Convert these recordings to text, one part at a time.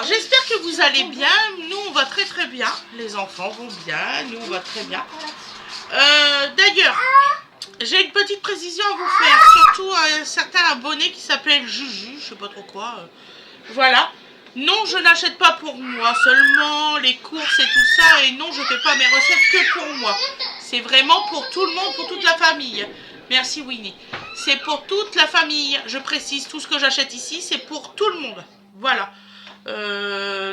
Alors, j'espère que vous allez bien. Nous, on va très très bien. Les enfants vont bien. Nous, on va très bien. D'ailleurs, j'ai une petite précision à vous faire. Surtout à un certain abonné qui s'appelle Juju. Je sais pas trop quoi. Voilà. Non, je n'achète pas pour moi seulement les courses et tout ça. Et non, je ne fais pas mes recettes que pour moi. C'est vraiment pour tout le monde, pour toute la famille. Merci Winnie. C'est pour toute la famille. Je précise, tout ce que j'achète ici, c'est pour tout le monde. Voilà.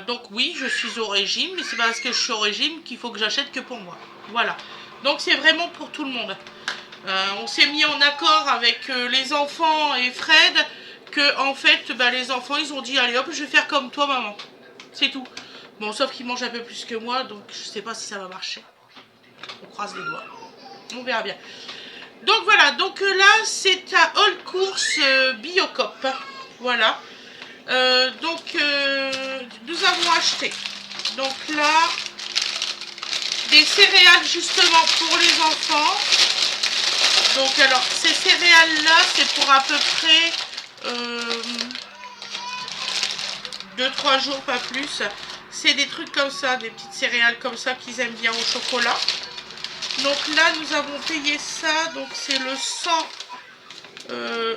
Donc oui, je suis au régime, mais c'est pas parce que je suis au régime qu'il faut que j'achète que pour moi. Voilà. Donc c'est vraiment pour tout le monde. On s'est mis en accord avec les enfants et Fred que en fait, les enfants, ils ont dit allez hop, je vais faire comme toi maman. C'est tout. Bon, sauf qu'ils mangent un peu plus que moi, donc je sais pas si ça va marcher. On croise les doigts. On verra bien. Donc voilà, donc là c'est à All Course Biocop. Voilà. Nous avons acheté. Donc là, des céréales justement pour les enfants. Donc alors, ces céréales là, c'est pour à peu près 2-3 jours, pas plus. C'est des trucs comme ça, des petites céréales comme ça qu'ils aiment bien au chocolat. Donc là, nous avons payé ça. Donc c'est le 100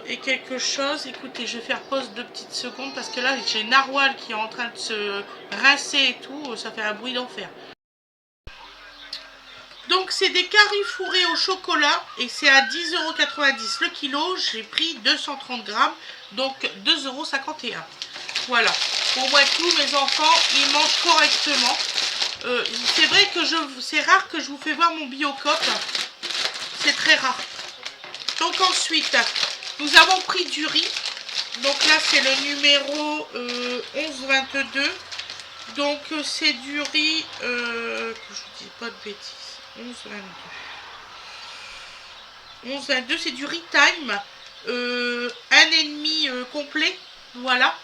et quelque chose. Écoutez, je vais faire pause 2 petites secondes parce que là, j'ai Narwhal qui est en train de se rincer et tout. Ça fait un bruit d'enfer. Donc c'est des caries fourrés au chocolat et c'est à 10,90 € le kilo. J'ai pris 230 grammes, donc 2,51 €. Voilà. Pour moi, tous mes enfants, ils mangent correctement. C'est vrai que c'est rare que je vous fais voir mon Biocop. C'est très rare. Donc ensuite, nous avons pris du riz. Donc là, c'est le numéro 1122. Donc c'est du riz, que je vous dis pas de bêtises. 11,22, c'est du riz time, 1,5 complet, voilà.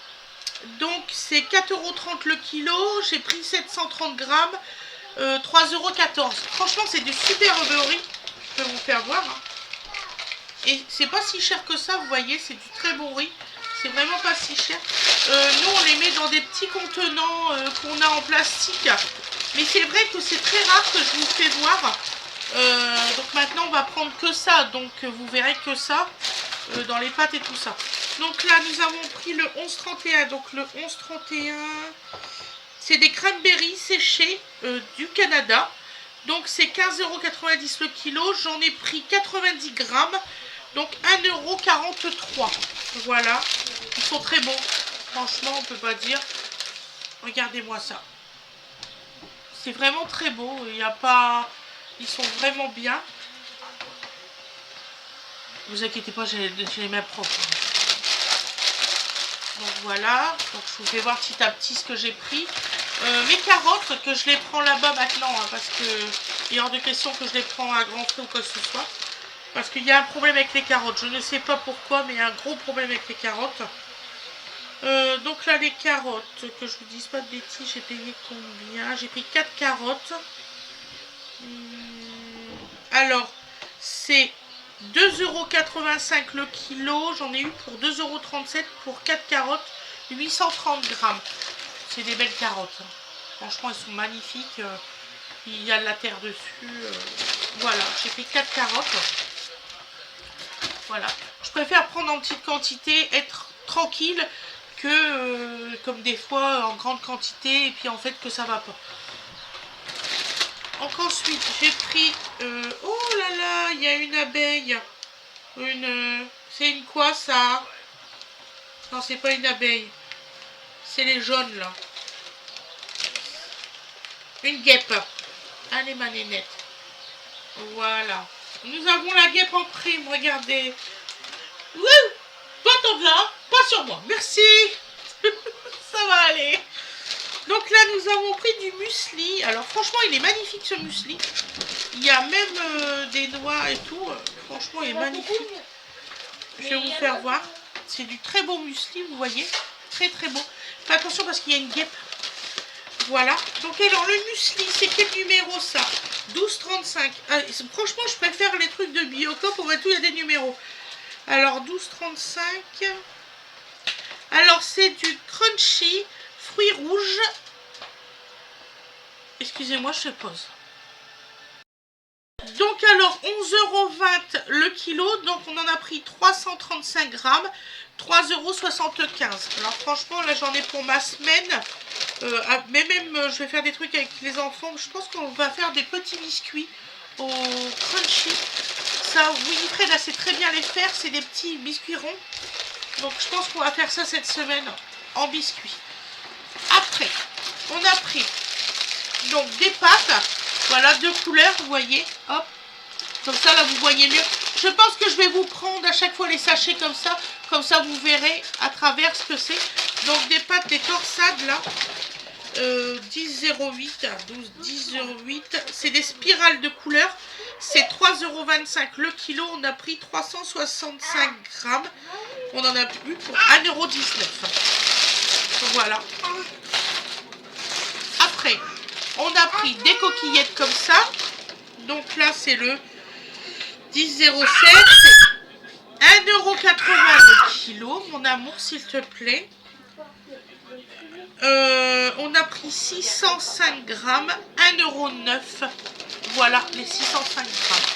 Donc c'est 4,30 € le kilo, j'ai pris 730 grammes, 3,14 €. Franchement, c'est du super riz, je peux vous faire voir. Hein. Et c'est pas si cher que ça, vous voyez, c'est du très bon riz. C'est vraiment pas si cher. Nous, on les met dans des petits contenants qu'on a en plastique. Mais c'est vrai que c'est très rare que je vous fais voir. Donc maintenant, on va prendre que ça. Donc vous verrez que ça dans les pâtes et tout ça. Donc là, nous avons pris le 11,31. Donc le 11,31, c'est des cranberries séchés du Canada. Donc c'est 15,90 € le kilo. J'en ai pris 90 grammes. Donc 1,43 €. Voilà. Ils sont très bons. Franchement, on peut pas dire. Regardez-moi ça. C'est vraiment très beau. Il n'y a pas... Ils sont vraiment bien. Ne vous inquiétez pas, j'ai les mains propres. Donc voilà. Donc je vous fais voir petit à petit ce que j'ai pris. Mes carottes, que je les prends là-bas maintenant. Hein, parce que il est hors de question que je les prends à grand frais ou quoi que ce soit. Parce qu'il y a un problème avec les carottes. Je ne sais pas pourquoi, mais il y a un gros problème avec les carottes. Donc là, les carottes, que je vous dise pas de bêtises, j'ai payé combien? J'ai pris 4 carottes. Alors, c'est 2,85 € le kilo. J'en ai eu pour 2,37 € pour 4 carottes, 830 grammes. C'est des belles carottes. Hein. Franchement, elles sont magnifiques. Il y a de la terre dessus. Voilà, j'ai pris 4 carottes. Voilà. Je préfère prendre en petite quantité, être tranquille, que comme des fois en grande quantité et puis en fait que ça va pas. Donc ensuite j'ai pris oh là là, il y a une abeille, c'est une quoi ça? Non, c'est pas une abeille, c'est les jaunes là, une guêpe. Allez ma nénette, voilà, nous avons la guêpe en prime, regardez. Wouh, pas tant de là, pas sur moi, merci. Ça va aller. Donc là, nous avons pris du muesli. Alors franchement, il est magnifique ce muesli. Il y a même des noix et tout. Franchement, il est magnifique. Je vais vous faire voir. C'est du très beau muesli, vous voyez. Très très beau. Faites attention parce qu'il y a une guêpe. Voilà. Donc alors, le muesli, c'est quel numéro ça? 12,35. Franchement, je préfère les trucs de Biocop. On voit tout, il y a des numéros. Alors, 12,35. Alors, c'est du crunchy fruits rouges. excusez-moi, je pose. Donc alors 11,20 € le kilo, donc on en a pris 335 grammes, 3,75 €. Alors franchement là j'en ai pour ma semaine, mais même je vais faire des trucs avec les enfants, je pense qu'on va faire des petits biscuits au crunchy. Ça Winifred là c'est très bien les faire, c'est des petits biscuits ronds, donc je pense qu'on va faire ça cette semaine en biscuits. Après on a pris donc des pâtes. Voilà, 2 couleurs, vous voyez, hop, comme ça, là, vous voyez mieux. Je pense que je vais vous prendre à chaque fois les sachets comme ça vous verrez à travers ce que c'est. Donc, des pâtes, des torsades, là, 10,08 à 12, 10,08, c'est des spirales de couleurs, c'est 3,25 € le kilo, on a pris 365 grammes, on en a eu pour 1,19 €. Voilà. Après, on a pris des coquillettes comme ça. Donc là, c'est le 10,07 €. C'est 1,80 € le kilo, mon amour, s'il te plaît. On a pris 605 grammes, 1,09 €. Voilà, les 605 grammes.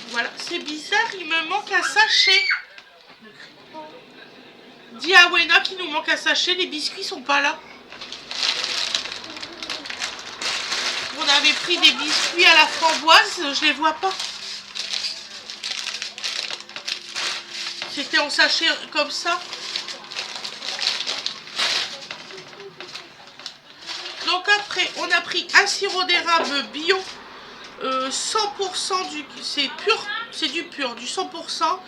Voilà, c'est bizarre, il me manque un sachet. Dis à Wena qu'il nous manque un sachet, les biscuits sont pas là. On avait pris des biscuits à la framboise, je les vois pas. C'était en sachet comme ça. Donc après, on a pris un sirop d'érable bio, 100% du, c'est pur, c'est du pur, du 100%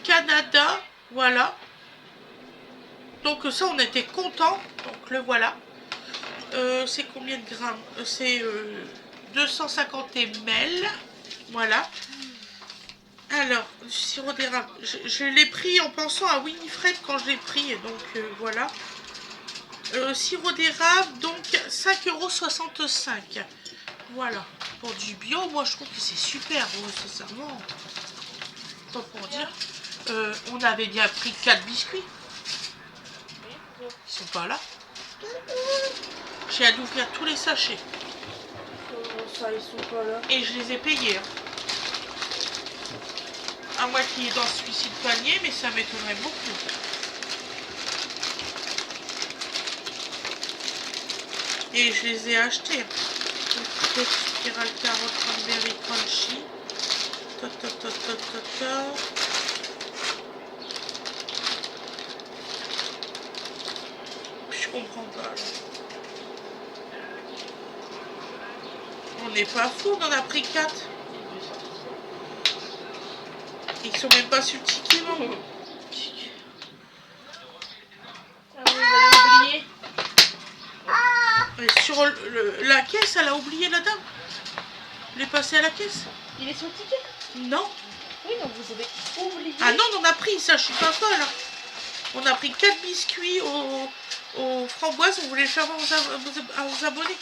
Canada, voilà. Donc ça, on était content. Donc le voilà. C'est combien de grammes? C'est 250 ml. Voilà. Alors, le sirop d'érable. Je l'ai pris en pensant à Winifred quand je l'ai pris. Donc voilà. Sirop d'érable, donc 5,65 €. Voilà. Pour du bio, moi je trouve que c'est super. Sincèrement. Pas pour dire. On avait bien pris 4 biscuits. Ils sont pas là. J'ai hâte d'ouvrir tous les sachets. Ça, ils sont pas là. Et je les ai payés. À moi qui est dans celui-ci de panier, mais ça m'étonnerait beaucoup. Et je les ai achetés. Spirale carotte cranberry crunchy. Je comprends pas. Là. On n'est pas fou, on en a pris 4. Ils sont même pas sur le ticket, maman. Ah oui, vous allez oublier. Et sur la caisse, elle a oublié la dame. Elle est passée à la caisse. Il est sur le ticket? Non. Oui, donc vous avez oublié. Ah non, on en a pris, ça, je suis pas folle. Hein. On a pris 4 biscuits aux framboises, on voulait le faire aux abonnés.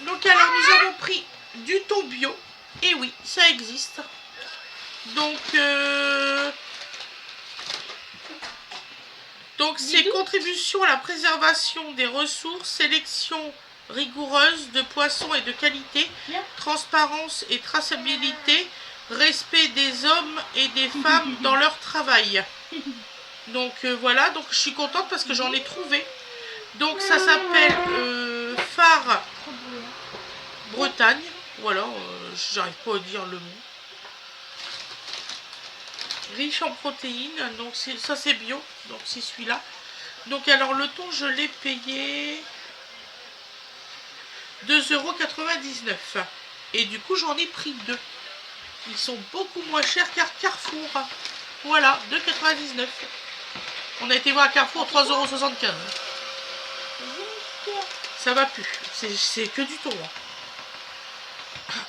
Donc alors, nous avons pris du thon bio. Et oui, ça existe. Donc c'est contribution à la préservation des ressources, sélection rigoureuse de poissons et de qualité, transparence et traçabilité, respect des hommes et des femmes dans leur travail. Donc voilà, donc je suis contente parce que j'en ai trouvé. Donc ça s'appelle Phare Bretagne. Voilà, j'arrive pas à dire le mot. Riche en protéines, donc ça c'est bio, donc c'est celui-là. Donc alors le thon je l'ai payé 2,99 €. Et du coup j'en ai pris 2. Ils sont beaucoup moins chers qu'à Carrefour. Voilà, 2,99 €. On a été voir à Carrefour 3,75 €. Ça va plus, c'est que du thon.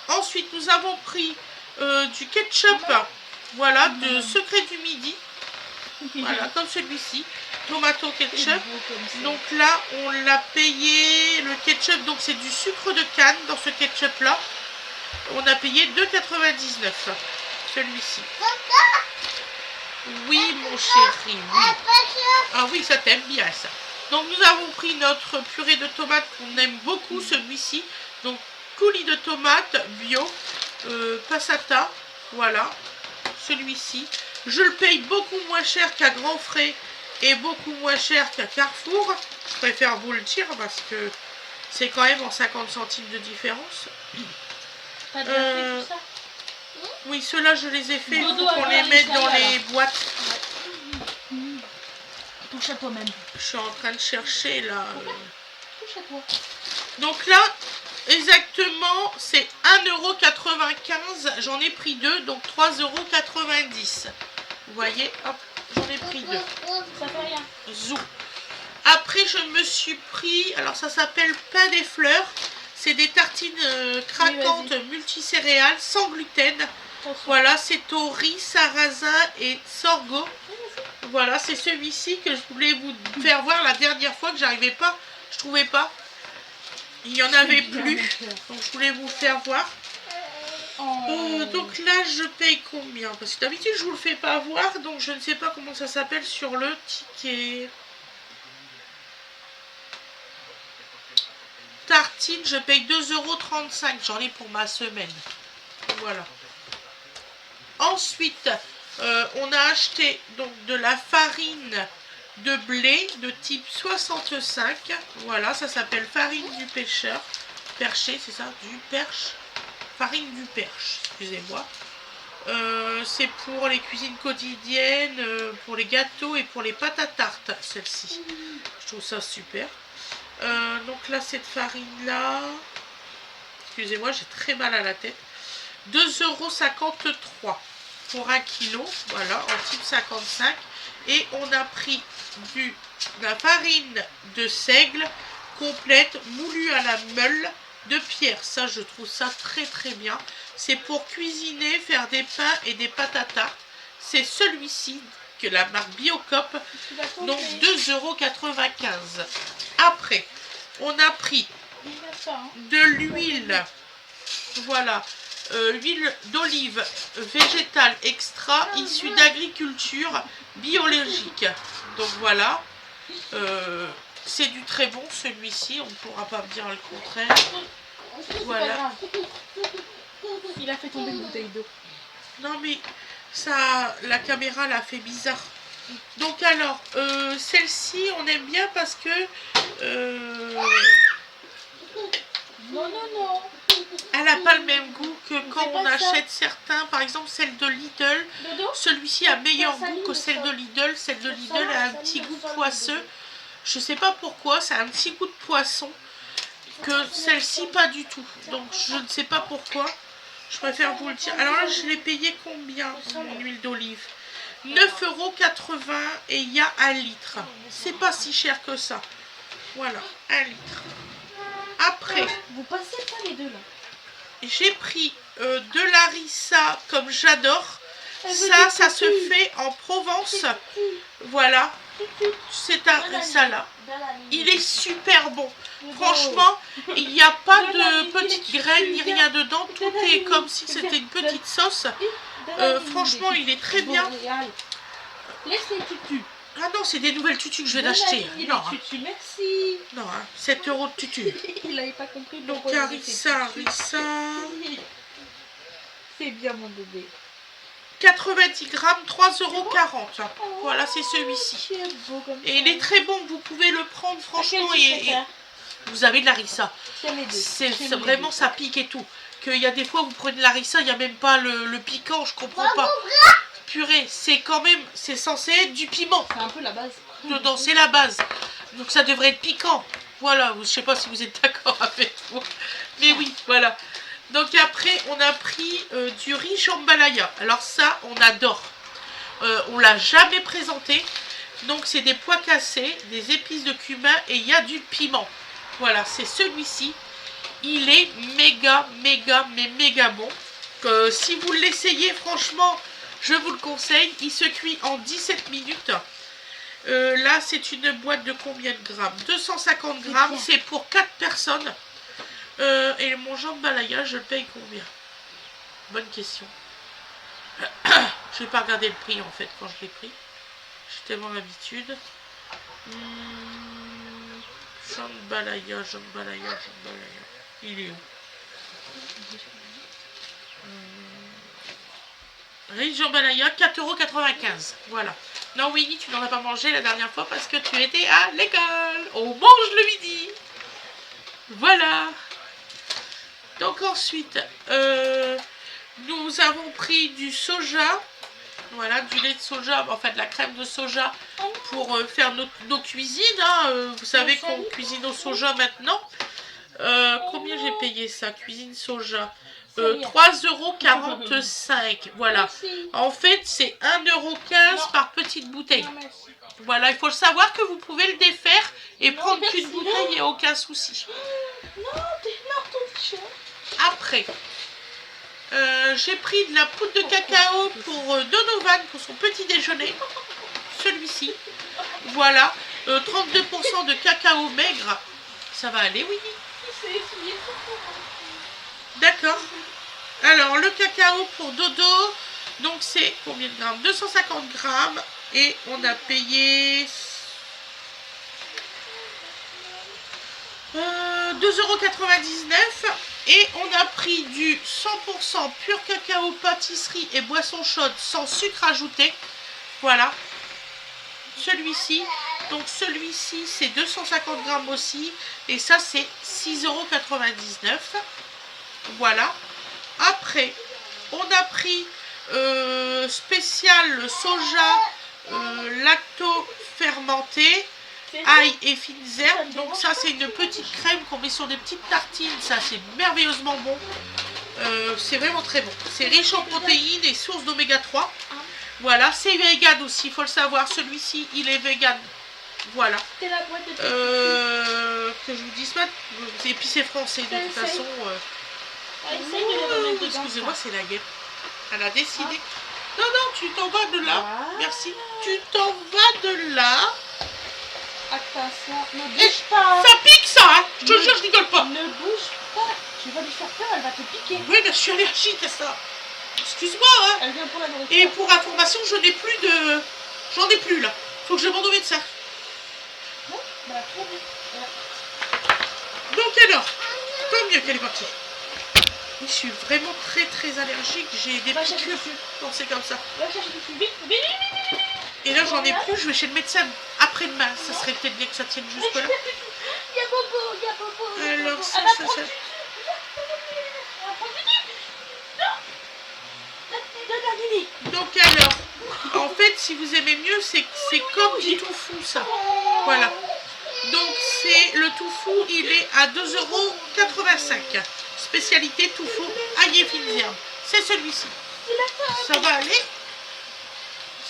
Ensuite nous avons pris du ketchup. Voilà, de Secret du Midi. Voilà, comme celui-ci. Tomato ketchup. Donc là, on l'a payé, le ketchup, donc c'est du sucre de canne dans ce ketchup-là. On a payé 2,99 €. Celui-ci. Oui, mon chéri, oui. Ah oui, ça t'aime bien, ça. Donc nous avons pris notre purée de tomates qu'on aime beaucoup, celui-ci. Donc coulis de tomates bio, passata, voilà, celui-ci. Je le paye beaucoup moins cher qu'à Grand Frais et beaucoup moins cher qu'à Carrefour. Je préfère vous le dire parce que c'est quand même en 50 centimes de différence. T'as déjà fait tout ça? Oui, ceux-là je les ai faits Dodo, pour qu'on les alors, mette les dans tailles, les boîtes. Touche à toi-même. Je suis en train de chercher là. Touche à toi. Donc là, exactement, c'est 1,95 €. J'en ai pris deux, donc 3,90 €. Vous voyez, hop, j'en ai pris deux. Ça fait rien. Zou. Après, je me suis pris, alors ça s'appelle pain des fleurs. C'est des tartines craquantes multicéréales sans gluten. Voilà, c'est au riz, sarrasin et sorgho. Voilà, c'est celui-ci que je voulais vous faire voir la dernière fois que j'arrivais pas, je trouvais pas. Il n'y en avait plus, donc je voulais vous faire voir. Donc là, je paye combien? Parce que d'habitude, je vous le fais pas voir, donc je ne sais pas comment ça s'appelle sur le ticket. Tartine, je paye 2,35 €. J'en ai pour ma semaine. Voilà. Ensuite, on a acheté donc de la farine de blé de type 65. Voilà, ça s'appelle farine du pêcheur. Perché, c'est ça? Du perche. Farine du perche, excusez-moi. C'est pour les cuisines quotidiennes, pour les gâteaux et pour les pâtes à tarte, celle-ci. Je trouve ça super. Donc là, cette farine-là, excusez-moi, j'ai très mal à la tête. 2,53 € pour 1 kg, voilà, en type 55. Et on a pris de la farine de seigle complète, moulue à la meule de pierre. Ça, je trouve ça très très bien. C'est pour cuisiner, faire des pains et des pâtes à tarte. C'est celui-ci que la marque Biocop, donc 2,95 €. Après, on a pris de l'huile, voilà, huile d'olive végétale extra issue d'agriculture biologique. Donc voilà, c'est du très bon celui-ci, on ne pourra pas me dire le contraire. Voilà. Il a fait tomber une bouteille d'eau. Non mais ça, la caméra l'a fait bizarre. Donc alors, celle-ci on aime bien parce que Non, non, non. elle n'a pas le même goût que quand on pas ça. achète certains, par exemple celle de Lidl. Dodo? Celui-ci a meilleur Ça goût que salit, celle ça. de Lidl. Celle de Lidl Ça, a un ça petit lit, goût ça, poisseux. Dodo. Je sais pas pourquoi, ça a un petit goût de poisson que celle-ci pas du tout. Donc je ne sais pas pourquoi. Je préfère vous le dire. Alors là, je l'ai payé combien mon huile d'olive? 9,80 € et il y a 1 litre. C'est pas si cher que ça. Voilà, 1 litre. Après, Vous passez pas les deux là. j'ai pris de l'harissa comme j'adore. Elle veut Ça, du ça se tutu. fait en Provence. Voilà, cet harissa là. Il est super bon. Franchement, il n'y a pas de petites graines ni rien dedans. Tout est comme si c'était une petite sauce. Franchement, il est très bien. Laisse les tutus. Ah non, c'est des nouvelles tutus que je vais d'acheter. Non, hein. Tutus, merci. Non, hein, 7 € de tutu. Il n'avait pas compris. Donc pourquoi il disait harissa. C'est bien mon bébé. 90 grammes, 3,40 €. Voilà, c'est celui-ci. C'est beau comme Et il est très bon, vous pouvez le prendre franchement. Laquelle tu préfères? Vous avez de l'harissa. J'aime les deux. C'est J'aime les vraiment, deux. ça pique et tout. Qu'il y a des fois, vous prenez de l'harissa, il n'y a même pas le piquant, je comprends pas. Purée, c'est quand même, c'est censé être du piment. C'est un peu la base. Dedans, c'est la base. Donc ça devrait être piquant. Voilà, je sais pas si vous êtes d'accord avec moi. Mais oui, voilà. Donc après, on a pris du riz jambalaya. Alors ça, on adore. On l'a jamais présenté. Donc c'est des pois cassés, des épices de cumin et il y a du piment. Voilà, c'est celui-ci. Il est méga, méga, mais méga bon. Si vous l'essayez, franchement, je vous le conseille. Il se cuit en 17 minutes. Là, c'est une boîte de combien de grammes? 250 grammes. C'est pour 4 personnes. Et mon jambalaya, je le paye combien? Bonne question. Je n'ai pas regardé le prix en fait quand je l'ai pris. J'ai tellement l'habitude. Jambalaya. Il est où? Riz jambalaya, 4,95 €. Voilà. Non, Winnie, tu n'en as pas mangé la dernière fois parce que tu étais à l'école. On mange le midi. Voilà. Donc ensuite, nous avons pris du soja. Voilà, du lait de soja, enfin de la crème de soja pour faire nos cuisines. Hein. Vous savez qu'on cuisine au soja maintenant. Combien j'ai payé ça? Cuisine soja. 3,45 €. Voilà. En fait, c'est 1,15 € par petite bouteille. Voilà, il faut le savoir que vous pouvez le défaire et prendre qu'une bouteille, il n'y a aucun souci. Après, j'ai pris de la poudre de cacao pour Donovan pour son petit déjeuner. Celui-ci. Voilà. 32% de cacao maigre. Ça va aller, oui. D'accord. Alors, le cacao pour Dodo, donc c'est combien de grammes? 250 grammes. Et on a payé 2,99 €. Et on a pris du 100% pur cacao pâtisserie et boisson chaude sans sucre ajouté. Voilà. Celui-ci. Donc celui-ci, c'est 250 grammes aussi. Et ça, c'est 6,99 €. Voilà. Après, on a pris spécial soja lacto-fermenté, ail et fines herbes. Donc ça, c'est une petite crème qu'on met sur des petites tartines. Ça, c'est merveilleusement bon. C'est vraiment très bon. C'est riche en protéines et source d'oméga 3. Voilà, c'est vegan aussi, il faut le savoir. Celui-ci, il est vegan. Voilà. Que je vous dise pas. Et puis c'est français de toute façon. Excusez-moi, c'est la guêpe. Elle a décidé. Non, non, tu t'en vas de là. Merci. Tu t'en vas de là. Attention, ne bouge pas. Ça pique ça, hein. Je te jure, je rigole pas. Ne bouge pas. Tu vas lui faire peur, elle va te piquer. Oui, mais je suis allergique à ça. Excuse-moi, hein. Elle vient pour la nourriture. Et pour information, je n'ai plus de... J'en ai plus, là. Faut que je demande au médecin. Non, bah, trop bien. Donc alors, tant mieux qu'elle est partie. Je suis vraiment très très allergique. J'ai des piqûres. Non, c'est comme ça. Va chercher du vite, vite, vite, vite. Et là, j'en ai plus. Je vais chez le médecin après-demain. Ça serait peut-être bien que ça tienne jusque là. Il y a Bobo, il y a Bobo. Alors, ça. Donc alors, en fait, si vous aimez mieux, c'est comme du tofu, ça. Voilà. Donc c'est le tofu, il est à 2,85 €. Spécialité tofu, ail et fines herbes. C'est celui-ci. Ça va aller?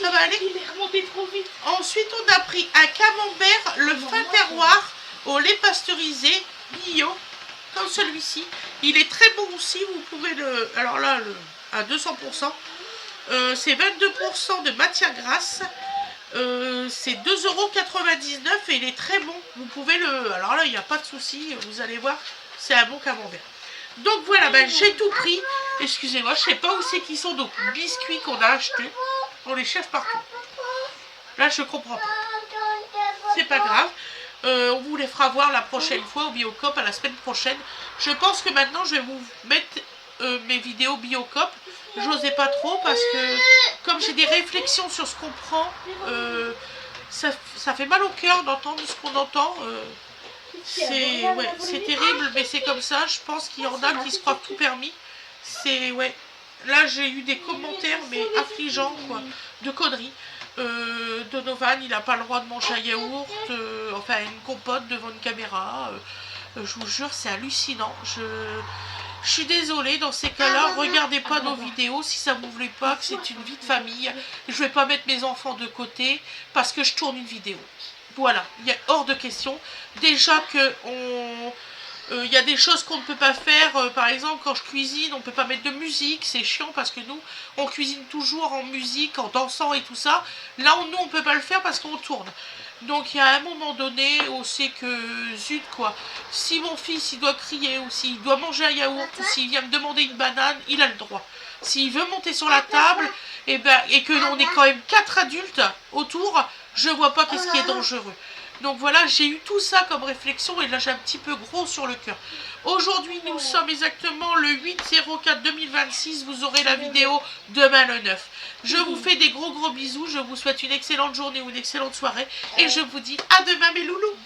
Ça va aller? Il est remonté trop vite. Ensuite, on a pris un camembert, le fin terroir, au lait pasteurisé, bio, comme celui-ci. Il est très bon aussi, vous pouvez le... Alors là, à 200%. C'est 22% de matière grasse. C'est 2,99 € et il est très bon. Vous pouvez le... Alors là, il n'y a pas de souci, vous allez voir, c'est un bon camembert. Donc voilà, ben, j'ai tout pris. Excusez-moi, je sais pas où c'est qu'ils sont, donc biscuits qu'on a achetés. On les cherche partout. Là, je comprends pas. C'est pas grave. On vous les fera voir la prochaine fois au Biocop, à la semaine prochaine. Je pense que maintenant, je vais vous mettre mes vidéos Biocop. J'osais pas trop parce que, comme j'ai des réflexions sur ce qu'on prend, ça fait mal au cœur d'entendre ce qu'on entend. C'est terrible, mais c'est comme ça. Je pense qu'il y en a qui se croient tout permis. Ouais. Là, j'ai eu des commentaires, mais affligeants, quoi, de conneries. Donovan, il n'a pas le droit de manger un yaourt, enfin une compote devant une caméra. Je vous jure, c'est hallucinant. Je suis désolée, dans ces cas-là, regardez pas nos vidéos si ça ne vous plaît pas, que c'est une vie de famille. Je vais pas mettre mes enfants de côté parce que je tourne une vidéo. Voilà, il y a hors de question. Déjà que il y a des choses qu'on ne peut pas faire. Par exemple, quand je cuisine, on ne peut pas mettre de musique. C'est chiant parce que nous, on cuisine toujours en musique, en dansant et tout ça. Là, nous, on ne peut pas le faire parce qu'on tourne. Donc, il y a un moment donné où c'est que, zut, quoi. Si mon fils, il doit crier, ou s'il doit manger un yaourt, ou s'il vient me demander une banane, il a le droit. S'il veut monter sur la table, et que l'on est quand même 4 adultes autour, je vois pas qu'est-ce qui est dangereux. Donc voilà, j'ai eu tout ça comme réflexion et là j'ai un petit peu gros sur le cœur. Aujourd'hui, nous sommes exactement le 8/04/2026. Vous aurez la vidéo demain le 9. Je vous fais des gros bisous. Je vous souhaite une excellente journée ou une excellente soirée. Et je vous dis à demain mes loulous.